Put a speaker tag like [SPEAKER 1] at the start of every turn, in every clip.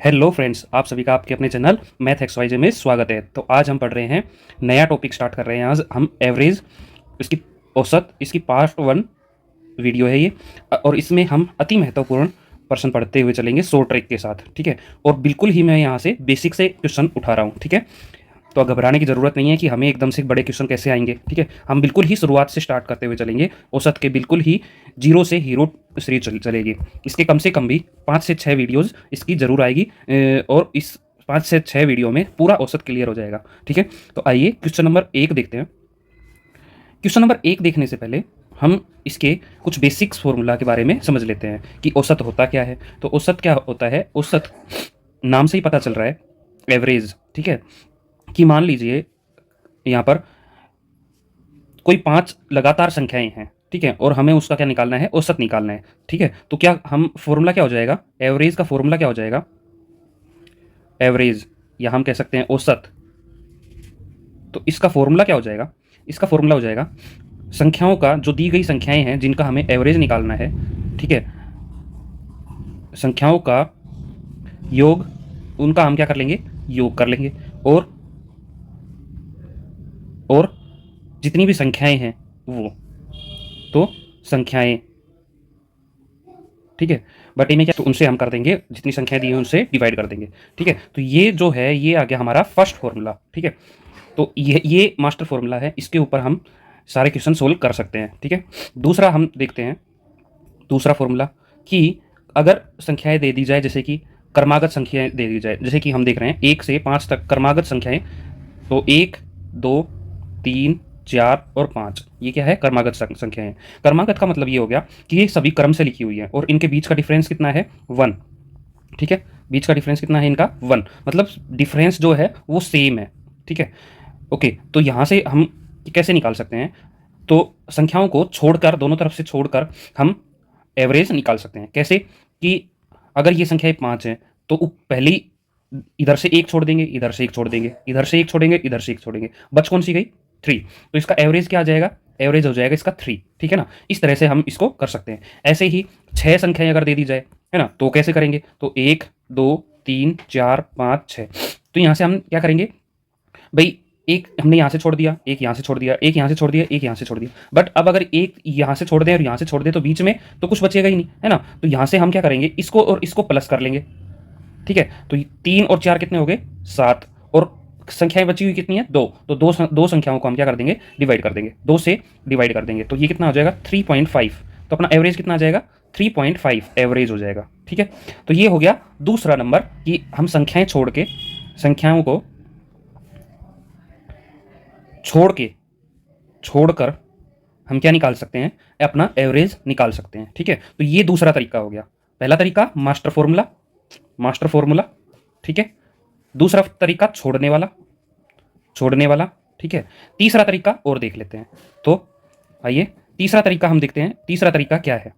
[SPEAKER 1] Hello friends, आप सभी का आपके अपने चैनल मैथ एक्स वाई जे में स्वागत है। तो आज हम पढ़ रहे हैं, नया टॉपिक स्टार्ट कर रहे हैं। आज हम एवरेज, इसकी औसत, इसकी पार्ट 1 वीडियो है ये। और इसमें हम अति महत्वपूर्ण प्रश्न पढ़ते हुए चलेंगे शॉर्ट ट्रिक के साथ, ठीक है। और बिल्कुल ही मैं यहाँ से बेसिक से क्वेश्चन उठा रहा हूँ, ठीक है। तो घबराने की ज़रूरत नहीं है कि हमें एकदम से बड़े क्वेश्चन कैसे आएंगे, ठीक है। हम बिल्कुल ही शुरुआत से स्टार्ट करते हुए चलेंगे, औसत के बिल्कुल ही जीरो से हीरो सीरीज चलेगी। इसके कम से कम भी 5 से 6 वीडियोज़ इसकी ज़रूर आएगी, और इस 5 से 6 वीडियो में पूरा औसत क्लियर हो जाएगा, ठीक है। तो आइए क्वेश्चन नंबर 1 देखते हैं। क्वेश्चन नंबर 1 देखने से पहले हम इसके कुछ बेसिक्स फॉर्मूला के बारे में समझ लेते हैं कि औसत होता क्या है। तो औसत क्या होता है? औसत नाम से ही पता चल रहा है, एवरेज, ठीक है। कि मान लीजिए यहाँ पर कोई 5 लगातार संख्याएं हैं, ठीक है, और हमें उसका क्या निकालना है? औसत निकालना है, ठीक है। तो क्या हम फॉर्मूला क्या हो जाएगा? एवरेज का फॉर्मूला क्या हो जाएगा? एवरेज, या हम कह सकते हैं औसत। तो इसका फॉर्मूला क्या हो जाएगा? इसका फॉर्मूला हो जाएगा संख्याओं का, जो दी गई संख्याएं हैं जिनका हमें एवरेज निकालना है, ठीक है, संख्याओं का योग, उनका हम क्या कर लेंगे? योग कर लेंगे। और जितनी भी संख्याएं हैं वो, तो संख्याएं, ठीक है, बटे में क्या, तो उनसे हम कर देंगे, जितनी संख्याएं दी हैं उनसे डिवाइड कर देंगे, ठीक है। तो ये जो है, ये आ गया हमारा फर्स्ट फॉर्मूला, ठीक है। तो ये मास्टर फॉर्मूला है, इसके ऊपर हम सारे क्वेश्चन सोल्व कर सकते हैं, ठीक है। दूसरा हम देखते हैं, दूसरा फॉर्मूला, कि अगर संख्याएं दे दी जाए, जैसे कि क्रमागत संख्याएं दे दी जाए, जैसे कि हम देख रहे हैं 1 से 5 तक क्रमागत संख्याएं। तो 1, 2, 3, 4 और 5, ये क्या है? क्रमागत संख्या है। क्रमागत का मतलब ये हो गया कि ये सभी क्रम से लिखी हुई है और इनके बीच का डिफरेंस कितना है? 1, ठीक है। बीच का डिफरेंस कितना है इनका? 1, मतलब डिफरेंस जो है वो सेम है, ठीक है। ओके, तो यहाँ से हम कैसे निकाल सकते हैं? तो संख्याओं को छोड़कर, दोनों तरफ से छोड़कर हम एवरेज निकाल सकते हैं। कैसे? कि अगर ये संख्याएं 5 हैं, तो पहली इधर से एक छोड़ देंगे, इधर से एक छोड़ देंगे, इधर से एक छोड़ेंगे, इधर से एक छोड़ेंगे, बच कौन सी गई? 3। तो इसका एवरेज क्या आ जाएगा? एवरेज हो जाएगा इसका 3, ठीक है ना। इस तरह से हम इसको कर सकते हैं। ऐसे ही 6 संख्याएं अगर दे दी जाए, है ना, तो कैसे करेंगे? तो 1, 2, 3, 4, 5, 6। तो यहाँ से हम क्या करेंगे भाई? एक हमने यहाँ से छोड़ दिया, एक यहाँ से छोड़ दिया, एक यहाँ से छोड़ दिया, एक यहाँ से छोड़ दिया। बट अब अगर एक यहाँ से छोड़ दें और यहाँ से छोड़ दें, तो बीच में तो कुछ बचेगा ही नहीं, है ना। तो यहाँ से हम क्या करेंगे? इसको और इसको प्लस कर लेंगे, ठीक है। तो 3 और 4 कितने हो गए? 7। और संख्याएं बची हुई कितनी है? 2। तो दो संख्याओं को हम क्या कर देंगे? डिवाइड कर देंगे, 2 से डिवाइड कर देंगे। तो ये कितना हो जाएगा? 3.5। तो अपना एवरेज कितना आ जाएगा? 3.5 एवरेज हो जाएगा, ठीक है। तो ये हो गया दूसरा नंबर, कि हम संख्याएं छोड़ के, संख्याओं को छोड़कर हम क्या निकाल सकते हैं? अपना एवरेज निकाल सकते हैं, ठीक है। तो ये दूसरा तरीका हो गया। पहला तरीका मास्टर फॉर्मूला, ठीक है। दूसरा तरीका छोड़ने वाला, ठीक है। तीसरा तरीका और देख लेते हैं। तो आइए तीसरा तरीका हम देखते हैं। तीसरा तरीका क्या है?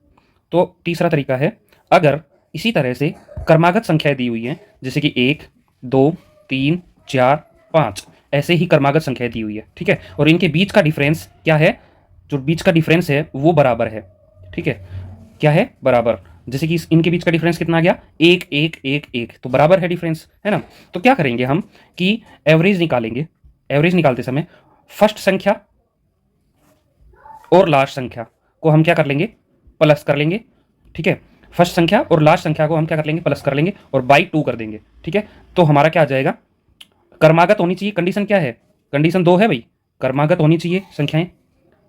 [SPEAKER 1] तो तीसरा तरीका है, अगर इसी तरह से क्रमागत संख्याएं दी हुई हैं, जैसे कि 1, 2, 3, 4, 5, ऐसे ही क्रमागत संख्याएं दी हुई है, ठीक है। और इनके बीच का डिफरेंस क्या है? जो बीच का डिफरेंस है वो बराबर है, ठीक है। क्या है? बराबर। जैसे कि इनके बीच का डिफरेंस कितना आ गया? 1, 1, 1, 1। तो बराबर है डिफरेंस, है ना। तो क्या करेंगे हम कि एवरेज निकालेंगे। एवरेज निकालते समय फर्स्ट संख्या और लास्ट संख्या को हम क्या कर लेंगे? प्लस कर लेंगे, ठीक है। फर्स्ट संख्या और लास्ट संख्या को हम क्या कर लेंगे? प्लस कर लेंगे और बाई 2 कर देंगे, ठीक है। तो हमारा क्या आ जाएगा? क्रमागत होनी चाहिए। कंडीशन क्या है? कंडीशन 2 है भाई, क्रमागत होनी चाहिए संख्याएं,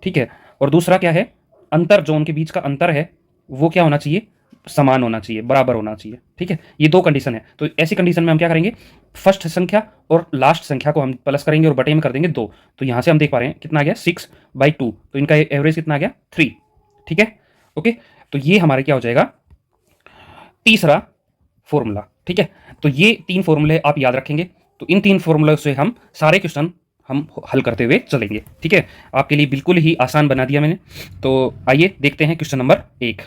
[SPEAKER 1] ठीक है। और दूसरा क्या है? अंतर, जो उनके बीच का अंतर है वो क्या होना चाहिए? समान होना चाहिए, बराबर होना चाहिए, ठीक है। ये 2 कंडीशन है। तो ऐसी कंडीशन में हम क्या करेंगे? फर्स्ट संख्या और लास्ट संख्या को हम प्लस करेंगे और बटे में कर देंगे 2। तो यहाँ से हम देख पा रहे हैं कितना आ गया? 6/2। तो इनका एवरेज कितना आ गया? 3, ठीक है। ओके, तो ये हमारे क्या हो जाएगा? तीसरा फॉर्मूला, ठीक है। तो ये 3 फॉर्मूले आप याद रखेंगे। तो इन 3 फॉर्मूलों से हम सारे क्वेश्चन हम हल करते हुए चलेंगे, ठीक है। आपके लिए बिल्कुल ही आसान बना दिया मैंने। तो आइए देखते हैं क्वेश्चन नंबर 1।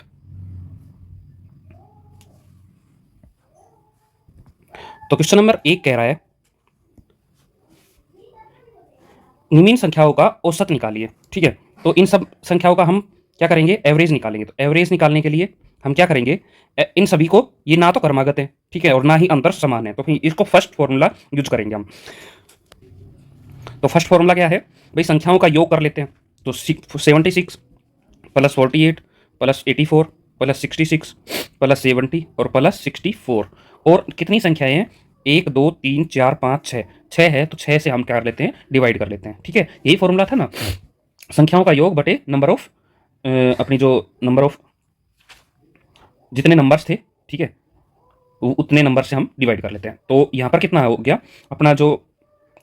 [SPEAKER 1] तो क्वेश्चन नंबर 1 कह रहा है, निम्न संख्याओं का औसत निकालिए, ठीक है। तो इन सब संख्याओं का हम क्या करेंगे? एवरेज निकालेंगे। तो एवरेज निकालने के लिए हम क्या करेंगे, इन सभी को, ये ना तो क्रमागत है, ठीक है, और ना ही अंतर समान है, तो फिर इसको फर्स्ट फॉर्मूला यूज करेंगे हम। तो फर्स्ट फॉर्मूला क्या है भाई, संख्याओं का योग कर लेते हैं। तो 76 प्लस 48 प्लस 84 प्लस 66 प्लस 70 और प्लस 64। और कितनी संख्याएं हैं, 1 2 3 4 5 6, 6 है, तो 6 से हम क्या कर लेते हैं, डिवाइड कर लेते हैं, ठीक है। यही फॉर्मूला था ना, संख्याओं का योग बटे नंबर ऑफ, अपनी जो नंबर ऑफ, जितने नंबर्स थे, ठीक है, उतने नंबर से हम डिवाइड कर लेते हैं। तो यहाँ पर कितना हो गया अपना जो,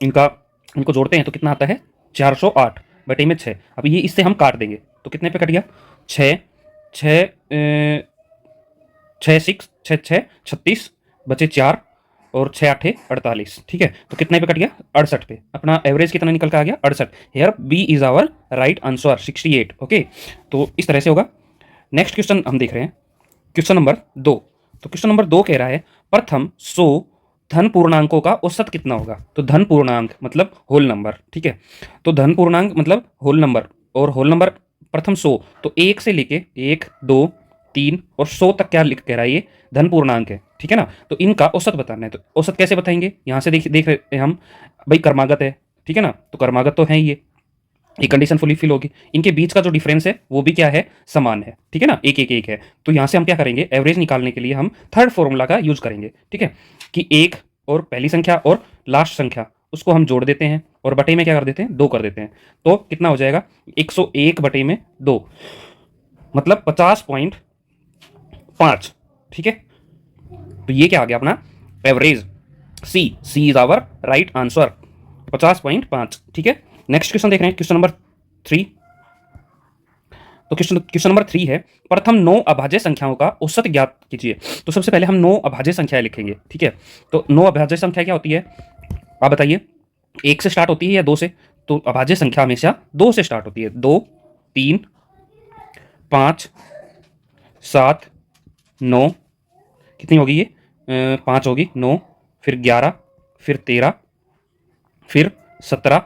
[SPEAKER 1] इनका, इनको जोड़ते हैं तो कितना आता है, 408 बटे में 6। अब ये इससे हम काट देंगे तो कितने पे कट गया, 6 6 6 6 6 6 36 बचे 4 और 6 8 48, ठीक है। तो कितने पे कट गया, 68 पे। अपना एवरेज कितना निकल के आ गया, 68। Here B is our right answer, 68। Okay, तो इस तरह से होगा। नेक्स्ट क्वेश्चन हम देख रहे हैं, क्वेश्चन नंबर 2। तो क्वेश्चन नंबर 2 कह रहा है प्रथम 100 धन पूर्णांकों का औसत कितना होगा। तो धन पूर्णांक मतलब होल नंबर, ठीक है। तो धन पूर्णांक मतलब होल नंबर, और होल नंबर प्रथम 100, तो 1 से लेके 1 2 3 और 100 तक क्या लिख कह रहा है, ये धन पूर्णांक है, ठीक है ना। तो इनका औसत बताना है। तो औसत कैसे बताएंगे, यहाँ से देख रहे हैं हम, भाई क्रमागत है, ठीक है ना, तो क्रमागत तो है ये कंडीशन फुली फिल होगी। इनके बीच का जो डिफरेंस है वो भी क्या है, समान है, ठीक है ना, एक एक एक है। तो यहाँ से हम क्या करेंगे, एवरेज निकालने के लिए हम थर्ड फॉर्मूला का यूज करेंगे, ठीक है, कि एक और पहली संख्या और लास्ट संख्या उसको हम जोड़ देते हैं और बटे में क्या कर देते हैं, 2 कर देते हैं। तो कितना हो जाएगा, 101 बटे में 2 मतलब 50.5, ठीक है। तो ये क्या आ गया अपना average, C is our right answer, 50.5, ठीक है। नेक्स्ट क्वेश्चन देख रहे हैं, क्वेश्चन नंबर 3। तो क्वेश्चन नंबर 3 है प्रथम 9 अभाज्य संख्याओं का औसत ज्ञात कीजिए। तो सबसे पहले हम 9 अभाज्य संख्याएं लिखेंगे, ठीक है। तो 9 अभाज्य संख्या क्या होती है, आप बताइए, 1 से स्टार्ट होती है या 2 से। तो अभाज्य संख्या हमेशा 2 से स्टार्ट होती है। 2 3 5 7 9, कितनी होगी ये, 5 होगी, 9 फिर 11 फिर 13 फिर 17,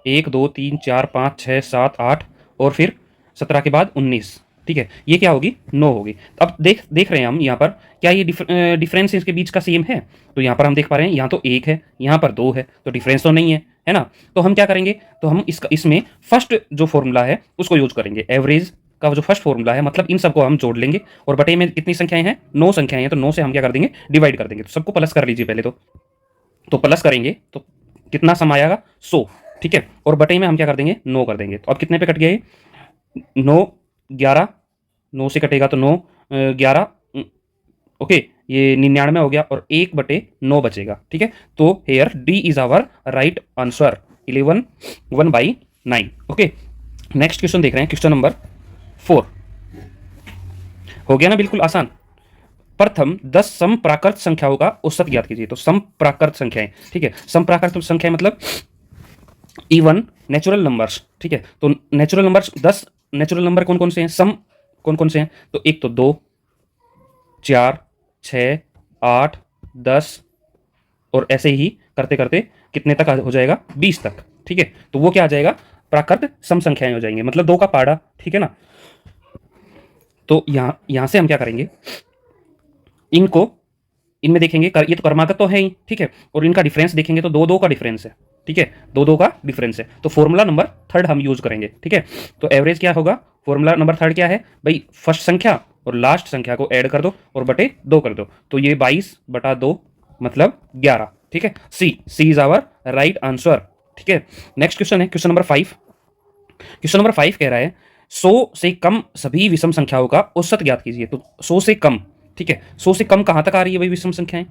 [SPEAKER 1] 1 2 3 4 5 6 7 8 और फिर 17 के बाद 19, ठीक है। ये क्या होगी, 9 होगी। अब देख रहे हैं हम यहाँ पर, क्या ये डिफरेंस इसके बीच का सेम है। तो यहाँ पर हम देख पा रहे हैं, यहाँ तो 1 है, यहाँ पर 2 है, तो डिफरेंस तो नहीं है ना। तो हम क्या करेंगे, तो हम इसमें फर्स्ट जो फॉर्मूला है उसको यूज करेंगे, एवरेज का जो फर्स्ट फॉर्मूला है, मतलब इन सबको हम जोड़ लेंगे और बटे में कितनी संख्याएं हैं, 9 संख्याएं हैं, तो 9 से हम क्या कर देंगे, डिवाइड कर देंगे। तो सबको प्लस कर लीजिए पहले तो प्लस करेंगे तो कितना सम आएगा, 100, ठीक है। और बटे में हम क्या कर देंगे, 9 कर देंगे। तो अब कितने पे कट गया, 9 11, 9 से कटेगा तो 9 11, ओके, ये 99 हो गया और 1/9 बचेगा, ठीक है। तो here D is our right answer, 11 1/9। Okay, next question देख रहे हैं, क्वेश्चन नंबर 4। हो गया ना, बिल्कुल आसान। प्रथम 10 समप्राकृत संख्याओं का औसत ज्ञात कीजिए। तो समप्राकृत संख्याएं, ठीक है, समप्राकृत संख्याएं मतलब इवन नेचुरल नंबर्स, ठीक है। तो नेचुरल नंबर्स 10 नेचुरल नंबर कौन कौन से हैं, सम कौन कौन से हैं, तो एक तो 2 4 6 8 10 और ऐसे ही करते करते कितने तक हो जाएगा, 20 तक, ठीक है। तो वो क्या आ जाएगा, प्राकृत सम संख्याएं हो जाएंगे, मतलब 2 का पाड़ा, ठीक है ना। तो यहां से हम क्या करेंगे, इनको इनमें देखेंगे, ये तो क्रमागत तो है ही, ठीक है, और इनका डिफरेंस देखेंगे तो 2 2 का डिफरेंस है, ठीक है, 2 2 का डिफरेंस है। तो फॉर्मूला नंबर 3 हम यूज करेंगे, ठीक है। तो एवरेज क्या होगा, फॉर्मूला नंबर 3 क्या है भाई, फर्स्ट संख्या और लास्ट संख्या को ऐड कर दो और बटे 2 कर दो, तो ये 22/2 मतलब 11, ठीक है। सी इज आवर राइट आंसर, ठीक है। नेक्स्ट क्वेश्चन है, क्वेश्चन नंबर 5। क्वेश्चन नंबर 5 कह रहा है 100 से कम सभी विषम संख्याओं का औसत ज्ञात कीजिए। तो 100 से कम, ठीक है, 100 से कम कहां तक आ रही है भाई विषम संख्याएं,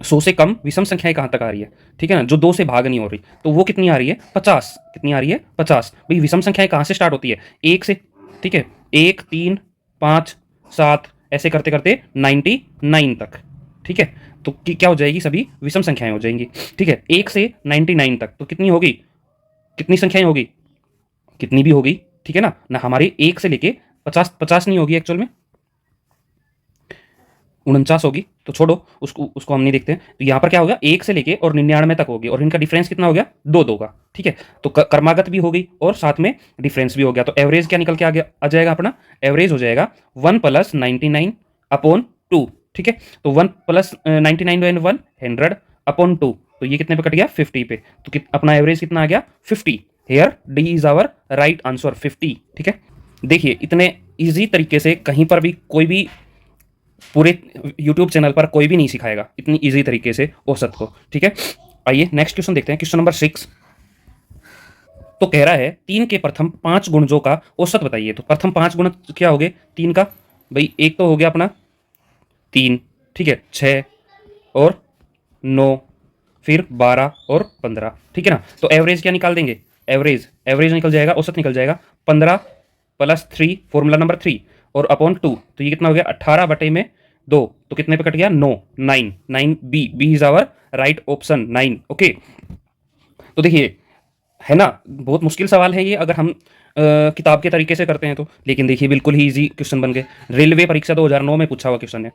[SPEAKER 1] 100 से कम विषम संख्याएं कहां तक आ रही है, ठीक है ना, जो 2 से भाग नहीं हो रही, तो वो कितनी आ रही है, 50। कितनी आ रही है, 50। भाई विषम संख्याएं कहां से स्टार्ट होती है, 1 से, ठीक है, 1 3 5 7 ऐसे करते करते 99 तक, ठीक है। तो क्या हो जाएगी, सभी विषम संख्याएं हो जाएंगी, ठीक है, 1 से 99 तक। तो कितनी होगी, कितनी संख्याएं होगी, कितनी भी होगी, ठीक है ना हमारी 1 से लेके 50 50 नहीं होगी एक्चुअल में, 49 होगी, तो छोड़ो उसको, उसको हम नहीं देखते हैं। तो यहाँ पर क्या होगा, 1 से लेके और 99 तक होगी, और इनका डिफरेंस कितना हो गया, 2 का। ठीक है, तो कर्मागत भी हो गई और साथ में डिफरेंस भी हो गया। तो एवरेज क्या निकल के आ जाएगा अपना, एवरेज हो जाएगा 1 + 99/2। ठीक है, तो 1 + 99/1 100/2, तो ये कितने पे कट गया, 50 पे। तो अपना एवरेज कितना आ गया, 50। Here D is our right answer, 50। ठीक है, देखिए इतने इजी तरीके से कहीं पर भी कोई भी पूरे YouTube चैनल पर कोई भी नहीं सिखाएगा इतनी इजी तरीके से औसत को। ठीक है, आइए नेक्स्ट क्वेश्चन देखते हैं, क्वेश्चन नंबर 6। तो कह रहा है 3 के प्रथम 5 गुणजों का औसत बताइए। तो प्रथम 5 गुण क्या हो गए 3 का, भाई एक तो हो गया अपना 3, ठीक है, 6 और 9, फिर 12 और 15। ठीक है ना, तो एवरेज क्या निकाल देंगे, एवरेज निकल जाएगा, औसत निकल जाएगा 15 + 3, फॉर्मूला नंबर 3 और अपॉन 2, तो ये कितना हो गया 18/2, तो कितने पे कट गया 9, 9 B is our right option 9। Okay, तो देखिए है ना, बहुत मुश्किल सवाल है ये अगर हम किताब के तरीके से करते हैं तो, लेकिन देखिए बिल्कुल ही इजी क्वेश्चन बन गए, रेलवे परीक्षा 2009 में पूछा हुआ क्वेश्चन है।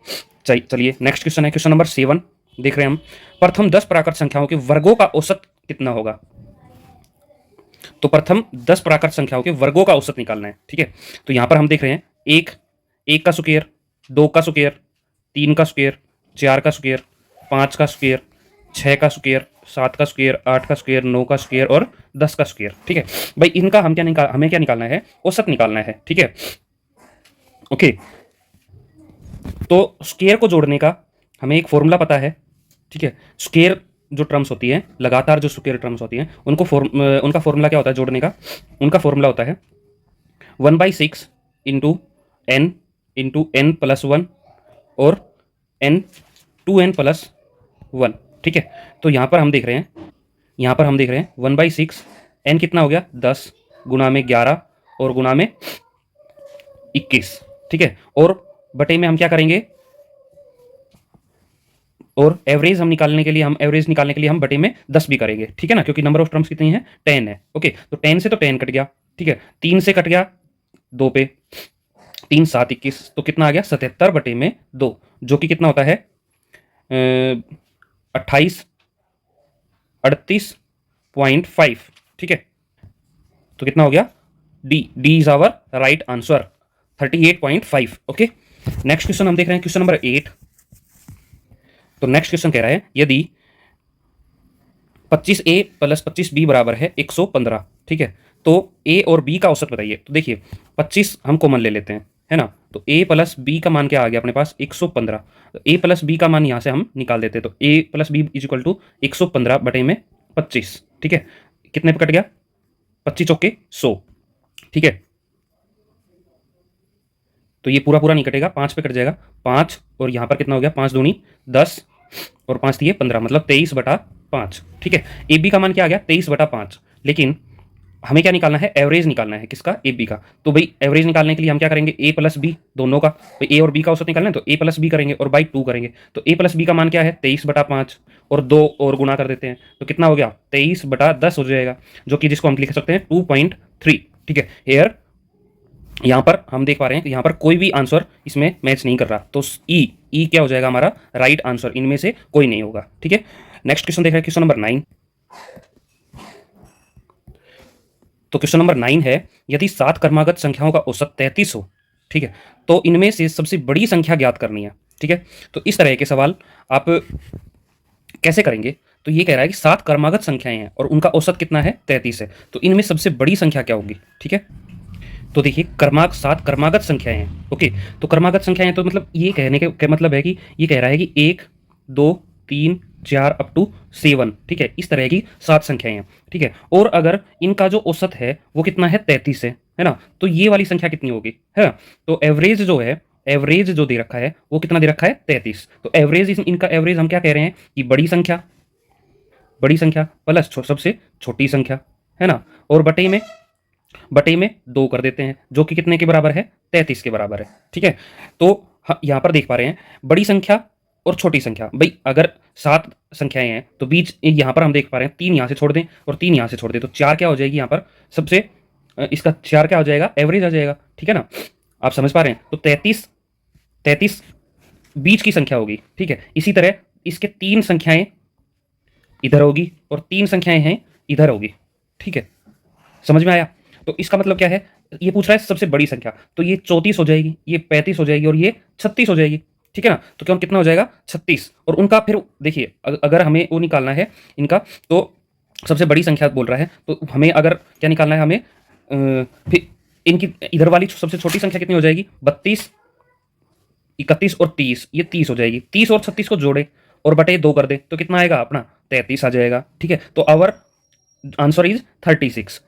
[SPEAKER 1] चलिए नेक्स्ट क्वेश्चन है, क्वेश्चन नंबर 7 देख रहे हैं हम। प्रथम 10 प्राकृत संख्याओं के वर्गों का औसत कितना होगा। तो प्रथम 10 प्राकृत संख्याओं के वर्गों का औसत निकालना है। ठीक है, तो यहां पर हम देख रहे हैं 1 का स्क्वायर, 2 का स्क्वायर, 3 का स्क्वायर, 4 का स्क्वायर, 5 का स्क्वायर, 6 का स्क्वायर, 7 का स्क्वायर, 8 का स्क्वायर, 9 का स्क्वायर और 10 का स्क्वायर। ठीक है भाई, इनका हमें क्या निकालना है, औसत निकालना है। ठीक है, ओके, तो स्क्वायर को जोड़ने का हमें एक फॉर्मूला पता है। ठीक है, स्क्वायर जो टर्म्स होती हैं, लगातार जो स्क्वायर टर्म्स होती हैं, उनका फॉर्मूला क्या होता है जोड़ने का, उनका फॉर्मूला होता है 1/6 इंटू n इंटू n+1 और n 2n + 1। ठीक है, तो यहाँ पर हम देख रहे हैं 1/6, n कितना हो गया 10 गुणा में 11 और गुणा में 21। ठीक है, और बटे में हम क्या करेंगे, और एवरेज निकालने के लिए हम बटे में 10 भी करेंगे। ठीक है ना, क्योंकि नंबर ऑफ टर्म्स कितनी है 10 है। ओके, तो 10 से तो 10 कट गया। ठीक है, 3 से कट गया 2 पे, 3 7 21, तो कितना आ गया 77/2, जो कि कितना होता है 28 38.5। ठीक है, तो कितना हो गया, D is our right answer 38.5। Okay, next question हम देख रहे हैं, क्वेश्चन नंबर 8। तो नेक्स्ट क्वेश्चन कह रहा है यदि 25a + 25b बराबर है 115। ठीक है, तो a और b का औसत बताइए। तो देखिए 25 हम कॉमन ले लेते हैं, है ना, तो a + b का मान क्या आ गया अपने पास 115। तो a + b का मान यहाँ से हम निकाल देते हैं, तो a + b = 115/25। ठीक है, कितने पे कट गया 25 चौके 100। ठीक है, तो ये पूरा नहीं कटेगा, 5 पे कट जाएगा 5, और यहाँ पर कितना हो गया 5 दूनी 10 और 5 दिए 15, मतलब 23/5। ठीक है, ए बी का मान क्या आ गया 23/5, लेकिन हमें क्या निकालना है, एवरेज निकालना है किसका, ए बी का। तो भाई एवरेज निकालने के लिए हम क्या करेंगे, a + b दोनों का, तो ए और बी का औसत निकालना है तो a + b करेंगे और बाई 2 करेंगे। तो a + b का मान क्या है 23/5, और 2 और गुणा कर देते हैं तो कितना हो गया 23/10 हो जाएगा, जो कि जिसको हम लिख सकते हैं 2.3। ठीक है, हेयर यहाँ पर हम देख पा रहे हैं कि यहाँ पर कोई भी आंसर इसमें मैच नहीं कर रहा, तो ई क्या हो जाएगा हमारा राइट आंसर, इनमें से कोई नहीं होगा। ठीक है, नेक्स्ट क्वेश्चन देख रहे हैं, क्वेश्चन नंबर 9। तो क्वेश्चन नंबर 9 है यदि 7 क्रमागत संख्याओं का औसत 33 हो, ठीक है, तो इनमें से सबसे बड़ी संख्या ज्ञात करनी है। ठीक है, तो इस तरह के सवाल आप कैसे करेंगे, तो ये कह रहा है कि 7 क्रमागत संख्याएं हैं और उनका औसत कितना है 33 है, तो इनमें सबसे बड़ी संख्या क्या होगी। ठीक है, तो देखिए 7 क्रमागत संख्याएं हैं। ओके, तो क्रमागत संख्याएं तो मतलब ये कहने के मतलब है कि ये कह रहा है कि 1 2 3 4 अप टू 7। ठीक है, इस तरह की 7 संख्याएं हैं। ठीक है, और अगर इनका जो औसत है वो कितना है 33 है ना, तो ये वाली संख्या कितनी होगी, है ना, तो एवरेज जो दे रखा है वो कितना दे रखा है 33। तो एवरेज, इनका एवरेज हम क्या कह रहे हैं कि बड़ी संख्या प्लस सबसे छोटी संख्या, है ना, और बटे में 2 कर देते हैं, जो कि कितने के बराबर है 33 के बराबर है। ठीक है, तो यहाँ पर देख पा रहे हैं बड़ी संख्या और छोटी संख्या, भाई अगर 7 संख्याएं हैं तो बीच यहाँ पर हम देख पा रहे हैं 3 यहाँ से छोड़ दें और 3 यहाँ से छोड़ दें, तो 4 क्या हो जाएगी यहाँ पर सबसे, इसका 4 क्या हो जाएगा एवरेज आ जाएगा। ठीक है ना, आप समझ पा रहे हैं, तो 33 बीच की संख्या होगी, ठीक है। इसी तरह इसके 3 संख्याएं इधर होगी और 3 संख्याएं हैं इधर होगी, ठीक है। समझ में आया? तो इसका मतलब क्या है, ये पूछ रहा है सबसे बड़ी संख्या, तो ये 34 हो जाएगी, ये 35 हो जाएगी और ये 36 हो जाएगी, ठीक है ना। तो क्या कितना हो जाएगा 36। और उनका फिर देखिए अगर हमें वो निकालना है इनका, तो सबसे बड़ी संख्या बोल रहा है, तो हमें अगर क्या निकालना है, हमें फिर इनकी इधर वाली सबसे छोटी संख्या कितनी हो जाएगी, 32, 31 और 30, ये 30 हो जाएगी। 30 और 36 को जोड़े और बटे 2 कर दे तो कितना आएगा अपना 33 आ जाएगा, ठीक है। तो आवर आंसर इज 36,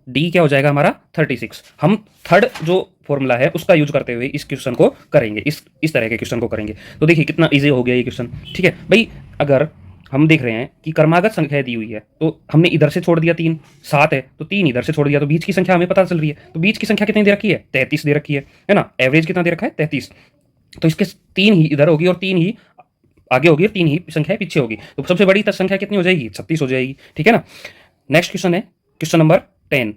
[SPEAKER 1] डी क्या हो जाएगा हमारा 36। हम थर्ड जो फॉर्मूला है उसका यूज करते हुए इस क्वेश्चन को करेंगे, इस तरह के क्वेश्चन को करेंगे। तो देखिए कितना इजी हो गया ये क्वेश्चन, ठीक है भाई। अगर हम देख रहे हैं कि क्रमागत संख्या दी हुई है, तो हमने इधर से छोड़ दिया 3, 7 है तो 3 इधर से छोड़ दिया, तो बीच की संख्या हमें पता चल रही है। तो बीच की संख्या कितनी दे रखी है, 33 दे रखी है ना। एवरेज कितना दे रखा है 33, तो इसके 3 ही इधर होगी और 3 ही आगे होगी और 3 ही संख्या पीछे होगी। तो सबसे बड़ी संख्या कितनी हो जाएगी, 36 हो जाएगी, ठीक है ना। नेक्स्ट क्वेश्चन है क्वेश्चन नंबर 10।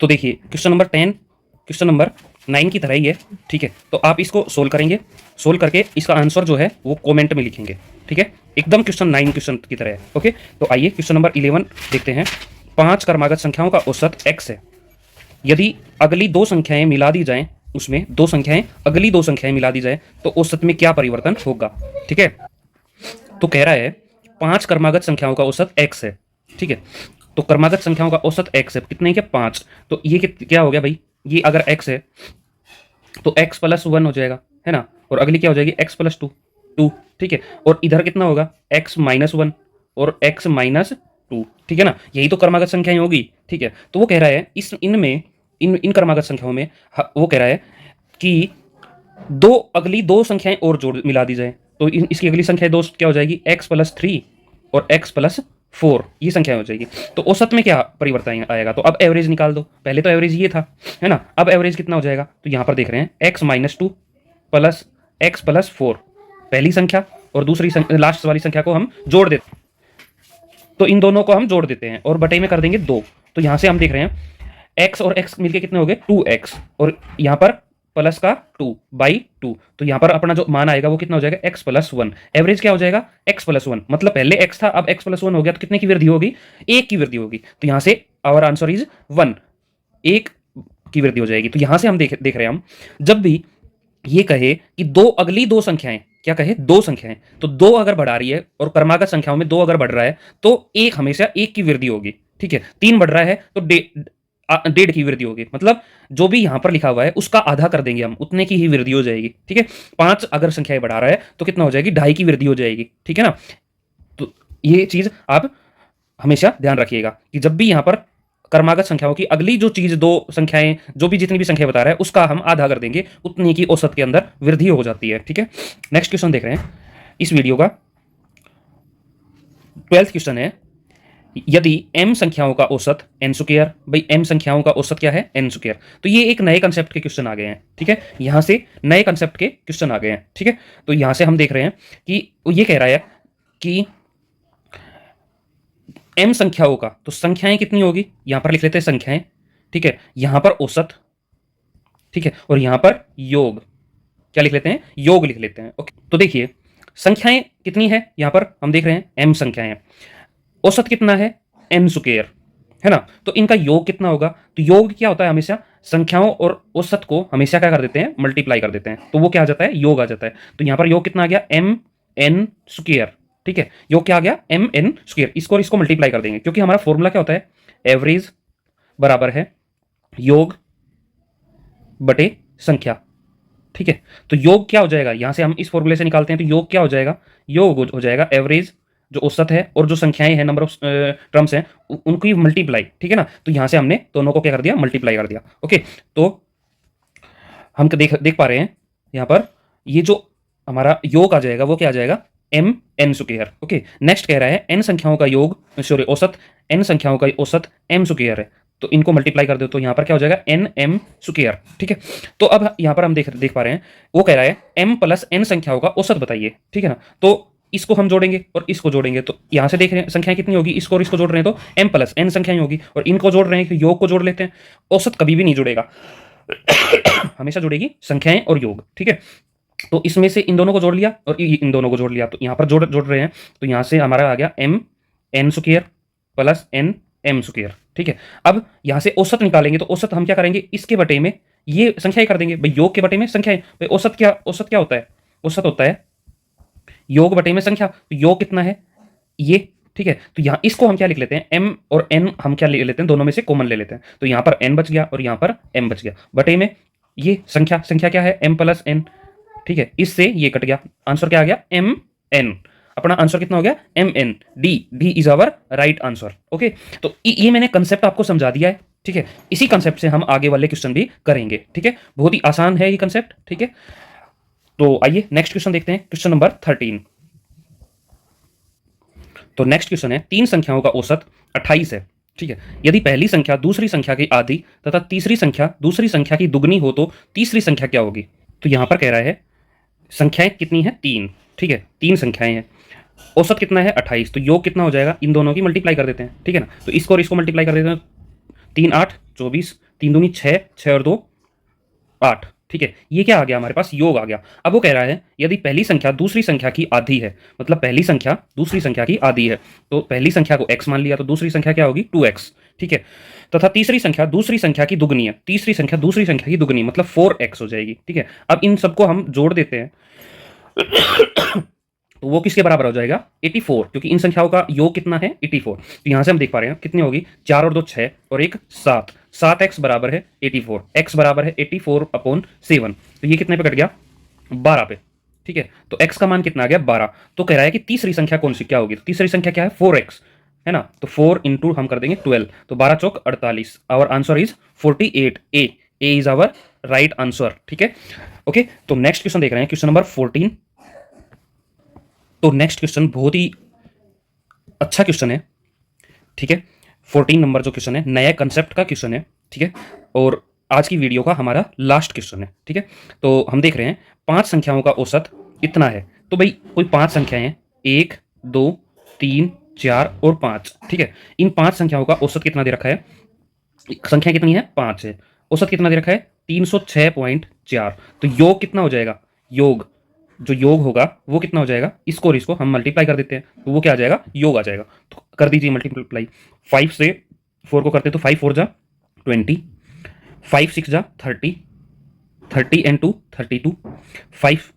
[SPEAKER 1] तो देखिए क्वेश्चन नंबर 10 क्वेश्चन नंबर 9 की तरह ही है, ठीक है। तो आप इसको सोल्व करेंगे, सोल्व करके इसका आंसर जो है वो कमेंट में लिखेंगे, ठीक है। एकदम क्वेश्चन 9 क्वेश्चन की तरह है, ओके। तो आइए क्वेश्चन नंबर 11 देखते हैं। 5 क्रमागत संख्याओं का औसत x है। यदि अगली 2 संख्याएं मिला दी जाएं, उसमें 2 संख्याएं अगली 2 संख्याएं मिला दी जाए तो औसत में क्या परिवर्तन होगा, ठीक है। तो कह रहा है 5 क्रमागत संख्याओं का औसत x है, ठीक है। तो क्रमागत संख्याओं का औसत x है, कितने क्या 5। तो ये क्या हो गया भाई, ये अगर x है तो x + 1 हो जाएगा, है ना। और अगली क्या हो जाएगी x + 2, ठीक है। और इधर कितना होगा x - 1 और x - 2, ठीक है ना। यही तो क्रमागत संख्याएं होगी, ठीक है। तो वो कह रहा है इन क्रमागत संख्याओं में वो कह रहा है कि अगली दो संख्याएं और जोड़ मिला दी जाए, तो इसकी अगली संख्या दोस्त क्या हो जाएगी, x + 3 और x + 4, ये संख्या हो जाएगी। तो औसत में क्या परिवर्तन आएगा, तो अब एवरेज निकाल दो। पहले तो एवरेज ये था, है ना। अब एवरेज कितना हो जाएगा, तो यहां पर देख रहे हैं x - 2 + x + 4, पहली संख्या और दूसरी लास्ट वाली संख्या को हम जोड़ देते हैं, तो इन दोनों को हम जोड़ देते हैं और बटे में कर देंगे 2। तो यहां से हम देख रहे हैं x और x मिलके कितने हो गए 2x, और यहां पर प्लस का 2/2, तो यहां पर अपना जो मान आएगा वो कितना हो जाएगा x + 1। एवरेज क्या हो जाएगा x + 1, मतलब पहले x था अब x + 1 हो गया, तो कितने की वृद्धि होगी, 1 की वृद्धि होगी। तो यहां से आवर आंसर इज 1, 1 की वृद्धि हो जाएगी। तो यहां से हम देख रहे हैं हम जब भी ये कहे कि अगली दो संख्याएं, क्या कहे 2 संख्याएं, तो 2 अगर बढ़ा रही है और क्रमागत संख्याओं में 2 अगर बढ़ रहा है तो 1 हमेशा 1 की वृद्धि होगी, ठीक है। 3 बढ़ रहा है तो 1.5 की वृद्धि होगी, मतलब जो भी यहां पर लिखा हुआ है उसका आधा कर देंगे हम, उतने की ही वृद्धि हो जाएगी, ठीक है। 5 अगर संख्याएं बढ़ा रहा है तो कितना हो जाएगी, 2.5 की वृद्धि हो जाएगी, ठीक है ना। तो ये चीज आप हमेशा ध्यान रखिएगा कि जब भी यहां पर क्रमागत संख्याओं की अगली जो चीज 2 संख्याएं, जो भी जितनी भी संख्या बता रहा है उसका हम आधा कर देंगे, उतनी की औसत के अंदर वृद्धि हो जाती है, ठीक है। नेक्स्ट क्वेश्चन देख रहे हैं इस वीडियो का 12th क्वेश्चन है। यदि m संख्याओं का औसत n², भाई m संख्याओं का औसत क्या है n²। तो ये एक नए कंसेप्ट के क्वेश्चन आ गए हैं, ठीक है। यहां से नए कंसेप्ट के क्वेश्चन आ गए हैं, ठीक है। तो यहां से हम देख रहे हैं कि ये कह रहा है कि m संख्याओं का, तो संख्याएं कितनी होगी, यहां पर लिख लेते हैं संख्याएं, ठीक है। यहां पर औसत, ठीक है, और यहां पर योग, क्या लिख लेते हैं, योग लिख लेते हैं, ओके। तो देखिए संख्याएं कितनी है, यहां पर हम देख रहे हैं m संख्याएं, औसत कितना है n², है ना। तो इनका योग कितना होगा, तो योग क्या होता है, हमेशा संख्याओं और औसत को हमेशा क्या कर देते हैं, मल्टीप्लाई कर देते हैं, तो वो क्या आ जाता है, योग आ जाता है। तो यहां पर योग कितना आ गया mn², ठीक है। योग क्या आ गया mn², इसको मल्टीप्लाई कर देंगे, क्योंकि हमारा फॉर्मूला क्या होता है, एवरेज बराबर है योग बटे संख्या, ठीक है। तो योग क्या हो जाएगा, यहां से हम इस फॉर्मूले से निकालते हैं, तो योग क्या हो जाएगा, योग हो जाएगा एवरेज जो औसत है और जो संख्याएं हैं, नंबर ऑफ टर्म्स हैं, उनकी मल्टीप्लाई, ठीक है ना। तो यहां से हमने दोनों को क्या कर दिया, मल्टीप्लाई कर दिया, ओके। तो हम देख पा रहे हैं यहां पर ये जो हमारा योग आ जाएगा वो क्या आ जाएगा mn², ओके। नेक्स्ट कह रहा है n संख्याओं का योग, सॉरी औसत, n संख्याओं का औसत m² है, तो इनको मल्टीप्लाई कर दो, तो यहां पर क्या हो जाएगा nm², ठीक है। तो अब यहां पर हम देख पा रहे हैं वो कह रहा है m + n संख्याओं का औसत बताइए, ठीक है ना। तो इसको हम जोड़ेंगे और इसको जोड़ेंगे, तो यहां से देख रहे हैं संख्याएं कितनी होगी, इसको और इसको जोड़ रहे हैं तो m + n संख्याएं होगी, और इनको जोड़ रहे हैं कि योग को जोड़ लेते हैं। औसत कभी भी नहीं जुड़ेगा हमेशा जुड़ेगी संख्याएं और योग, ठीक है। तो इसमें से इन दोनों को जोड़ लिया और इन दोनों को जोड़ लिया, तो यहाँ पर जोड़ जोड़ रहे हैं, तो यहाँ से हमारा आ गया m n square plus n m square. ठीक है, अब यहाँ से औसत निकालेंगे, तो औसत हम क्या करेंगे, इसके बटे में ये संख्याएं कर देंगे भाई, योग के बटे में संख्याएं। भाई औसत क्या होता है, औसत होता है योग बटे में संख्या। तो योग कितना है ये, ठीक है, तो यहाँ इसको हम क्या लिख लेते हैं, m और n हम क्या ले लेते हैं, दोनों में से कॉमन ले लेते हैं, तो यहाँ पर n बच गया और यहाँ पर m बच गया, बटे में ये संख्या क्या है m प्लस n। ठीक है, इससे ये कट गया, आंसर क्या आ गया m n। अपना आंसर कितना हो गया m n, D is our right answer. Okay, तो ये मैंने कंसेप्ट आपको समझा दिया है। ठीक है, इसी कंसेप्ट से हम आगे वाले क्वेश्चन भी करेंगे। ठीक है, बहुत ही आसान है ये कंसेप्ट। ठीक है, तो आइए नेक्स्ट क्वेश्चन देखते हैं, क्वेश्चन नंबर 13। तो नेक्स्ट क्वेश्चन है, तीन संख्याओं का औसत 28 है। ठीक है, यदि पहली संख्या दूसरी संख्या की आधी तथा तीसरी संख्या दूसरी संख्या की दुगनी हो तो तीसरी संख्या क्या होगी। तो यहां पर कह रहा है संख्याएं कितनी है, तीन। ठीक है, तीन संख्याएं हैं, औसत कितना है 28, तो योग कितना हो जाएगा, इन दोनों की मल्टीप्लाई कर देते हैं। ठीक है ना, तो इसको और इसको मल्टीप्लाई कर देते हैं, 3 8 24, 3 दूनी 6, 6 और 2 8। ठीक है, ये क्या आ गया हमारे पास, योग आ गया। अब वो कह रहा है यदि पहली संख्या दूसरी संख्या की आधी है, मतलब पहली संख्या दूसरी संख्या की आधी है, तो पहली संख्या को x मान लिया, तो दूसरी संख्या क्या होगी 2x। ठीक है, तथा तीसरी संख्या दूसरी संख्या की दुगनी है, तीसरी संख्या दूसरी संख्या की दुगनी मतलब 4x हो जाएगी। ठीक है, अब इन सबको हम जोड़ देते हैं तो वो किसके बराबर हो जाएगा 84, क्योंकि इन संख्याओं का योग कितना है 84। तो यहां से हम देख पा रहे हैं कितनी होगी, 4 और 2 6 और 1 7, 7x बराबर है 84, x बराबर है 84/7। तो ये कितने पे कट गया 12 पे। ठीक है, तो x का मान कितना आ गया 12। तो कह रहा है कि तीसरी संख्या कौन सी क्या होगी, तो तीसरी संख्या क्या है 4x है ना, तो 4 इंटू हम कर देंगे 12, तो 12 चौक 48। Our answer is 48, A is our right answer. ठीक है, ओके, तो नेक्स्ट क्वेश्चन देख रहे हैं, क्वेश्चन नंबर 14। तो नेक्स्ट क्वेश्चन बहुत ही अच्छा क्वेश्चन है। ठीक है, 14 नंबर जो क्वेश्चन है नया कंसेप्ट का क्वेश्चन है। ठीक है, और आज की वीडियो का हमारा लास्ट क्वेश्चन है। ठीक है, तो हम देख रहे हैं 5 संख्याओं का औसत इतना है। तो भाई कोई 5 संख्याएं हैं, 1 2 3 4 और 5। ठीक है, इन 5 संख्याओं का औसत कितना दे रखा है, संख्या कितनी है 5 है, औसत कितना दे रखा है 306.4। तो योग कितना हो जाएगा, योग जो योग होगा वो कितना हो जाएगा, इसको और इसको हम मल्टीप्लाई कर देते हैं, तो वो क्या आ जाएगा योग आ जाएगा। तो कर दीजिए मल्टीप्लाई, 5 से 4 को करते हैं तो 5 4 जा 20, 5 6 जा 30, 30 and 2 32, 5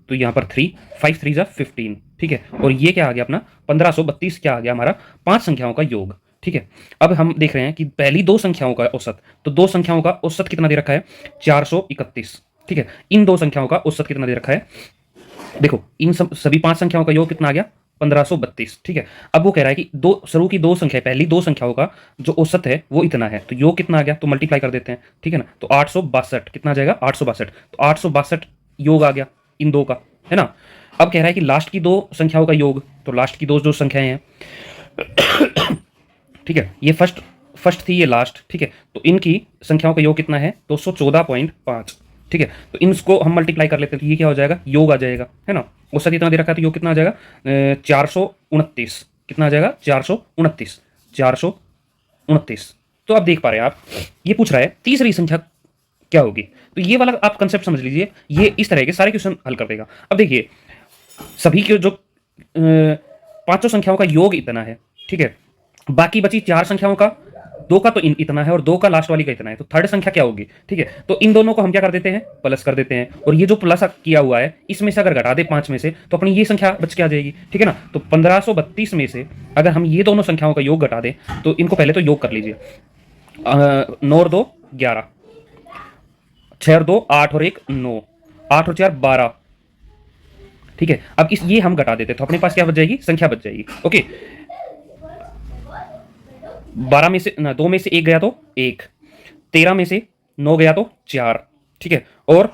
[SPEAKER 1] तो यहाँ पर 3, 5 3 जा 15। ठीक है, और ये क्या आ गया अपना 1532 क्या आ गया हमारा 5 संख्याओं का योग। ठीक है, अब हम देख रहे हैं कि पहली 2 संख्याओं का औसत, तो 2 संख्याओं का औसत कितना दे रखा है 431। ठीक है, इन 2 संख्याओं का औसत कितना दे रखा है, देखो इन सभी 5 संख्याओं का योग कितना आ गया 1532। ठीक है, अब वो कह रहा है कि दो शुरू की 2 संख्या, पहली 2 संख्याओं का जो औसत है वो इतना है, तो योग कितना आ गया, तो मल्टीप्लाई कर देते हैं। ठीक है ना, तो 862 कितना आ जाएगा 862, तो 862 योग आ गया इन 2 का, है ना। अब कह रहा है कि लास्ट की 2 संख्याओं का योग, तो लास्ट की 2 जो संख्याएं हैं ठीक है, ये फर्स्ट थी, ये लास्ट। ठीक है, तो इनकी संख्याओं का योग कितना है 214.5। ठीक है, तो इनको हम मल्टीप्लाई कर लेते हैं, तो ये क्या हो जाएगा योग आ जाएगा, है ना। औसत कितना दे रखा है, तो योग कितना आ जाएगा 429, कितना आ जाएगा 429। तो आप देख पा रहे हैं, आप ये पूछ रहा है तीसरी संख्या क्या होगी, तो ये वाला आप कंसेप्ट समझ लीजिए, ये इस तरह के सारे क्वेश्चन हल कर देगा। अब देखिए सभी के जो 5 संख्याओं का योग इतना है। ठीक है, बाकी बची 4 संख्याओं का, 2 का तो इतना है और 2 का लास्ट वाली का इतना है, तो थर्ड संख्या क्या होगी। ठीक है, तो इन दोनों को हम क्या कर देते हैं प्लस कर देते हैं, और ये जो प्लस किया हुआ है इसमें से अगर घटा दे 5 में से तो अपनी ये संख्या बच के आ जाएगी। ठीक है ना, तो 1532 में से अगर हम ये दोनों संख्याओं का योग घटा दें, तो इनको पहले तो योग कर लीजिए, 9 और 2 11, 6 और 2 8 और 1 9, 8 और 4 12। ठीक है, अब ये हम घटा देते तो अपने पास क्या बच जाएगी, संख्या बच जाएगी। ओके, 12 में से 2 में से 1 गया तो 1, 13 में से 9 गया तो 4। ठीक है, और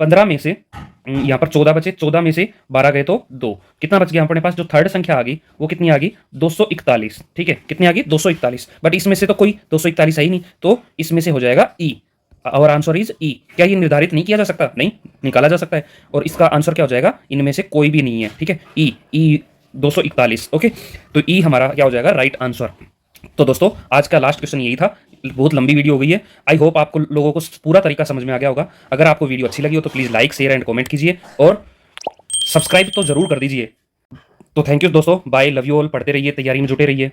[SPEAKER 1] 15 में से यहाँ पर 14 बचे, 14 में से 12 गए तो 2, कितना बच गया अपने पास, जो थर्ड संख्या आ गई वो कितनी आ गई 241। ठीक है, कितनी आ गई 241, बट इसमें से तो कोई 241 है ही नहीं, तो इसमें से हो जाएगा ई। और आंसर इज ई। क्या ये निर्धारित नहीं किया जा सकता, नहीं, निकाला जा सकता है, और इसका आंसर क्या हो जाएगा, इनमें से कोई भी नहीं है। ठीक है, ई 241। ओके, तो ई हमारा क्या हो जाएगा राइट आंसर। तो दोस्तों आज का लास्ट क्वेश्चन यही था। बहुत लंबी वीडियो हो गई है। आई होप आपको लोगों को पूरा तरीका समझ में आ गया होगा। अगर आपको वीडियो अच्छी लगी हो तो please like, share and comment कीजिए और सब्सक्राइब तो जरूर कर दीजिए। तो थैंक यू दोस्तों, बाय, लव यू ऑल। पढ़ते रहिए, तैयारी में जुटे रहिए।